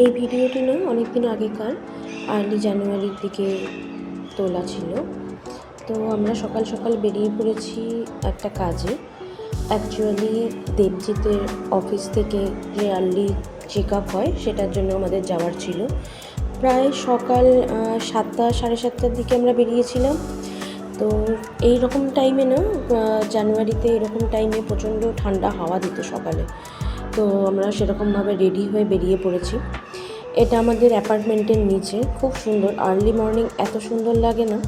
এই ভিডিওটি না অনেক দিন আগেকার আর্লি জানুয়ারির দিকে তোলা ছিল। তো আমরা সকাল সকাল বেরিয়ে পড়েছি একটা কাজে। অ্যাকচুয়ালি দেবজিতের অফিস থেকে যে আর্লি চেক আপ হয় সেটার জন্য আমাদের যাওয়ার ছিল। প্রায় সকাল 7টা সাড়ে 7টার দিকে আমরা বেরিয়েছিলাম। তো এই রকম টাইমে না জানুয়ারিতে এরকম টাইমে প্রচণ্ড ঠান্ডা হাওয়া দিত সকালে। তো আমরা সেরকমভাবে রেডি হয়ে বেরিয়ে পড়েছি। এটা আমাদের অ্যাপার্টমেন্টের নিচে, খুব সুন্দর। আর্লি মর্নিং এত সুন্দর লাগে না।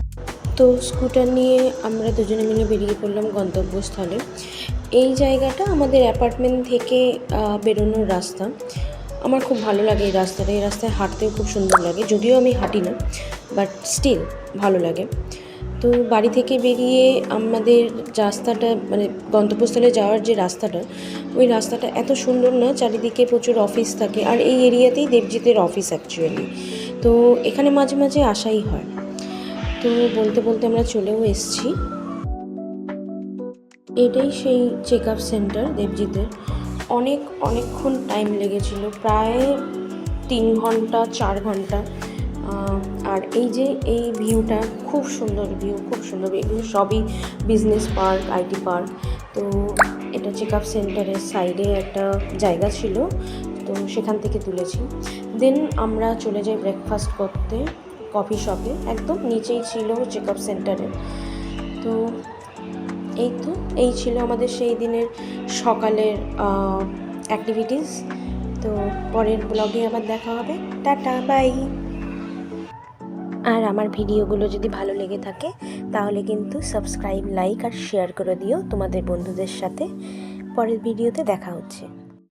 তো স্কুটার নিয়ে আমরা দুজনে মিলে বেরিয়ে পড়লাম গন্তব্যস্থলে। এই জায়গাটা আমাদের অ্যাপার্টমেন্ট থেকে বেরোনোর রাস্তা। আমার খুব ভালো লাগে এই রাস্তাটা। এই রাস্তায় হাঁটতেও খুব সুন্দর লাগে, যদিও আমি হাঁটি না, বাট স্টিল ভালো লাগে। তো বাড়ি থেকে বেরিয়ে আমাদের রাস্তাটা মানে গন্তব্যস্থলে যাওয়ার যে রাস্তাটা, ওই রাস্তাটা এত সুন্দর না, চারিদিকে প্রচুর অফিস থাকে। আর এই এরিয়াতেই দেবজিতের অফিস অ্যাকচুয়ালি। তো এখানে মাঝে মাঝে আসাই হয়। তো বলতে বলতে আমরা চলেও এসেছি। এটাই সেই চেক আপ সেন্টার দেবজিতের। অনেকক্ষণ টাইম লেগেছিল, প্রায় 3 ঘন্টা 4 ঘন্টা। আর এই যে এই ভিউটা, খুব সুন্দর ভিউ, খুব সুন্দর। এগুলো সবই বিজনেস পার্ক, আইটি পার্ক। তো এটা চেক আপ সেন্টারের সাইডে একটা জায়গা ছিল, তো সেখান থেকে তুলেছি। দেন আমরা চলে যাই ব্রেকফাস্ট করতে কফি শপে, একদম নিচেই ছিল চেক আপ সেন্টারে। তো এই ছিল আমাদের সেই দিনের সকালের অ্যাক্টিভিটিস। তো পরের ব্লগে আবার দেখা হবে। Tata, by. আর আমার ভিডিওগুলো যদি ভালো লেগে থাকে তাহলে কিন্তু সাবস্ক্রাইব, লাইক আর শেয়ার করে দিও তোমাদের বন্ধুদের সাথে। পরের ভিডিওতে দেখা হচ্ছে।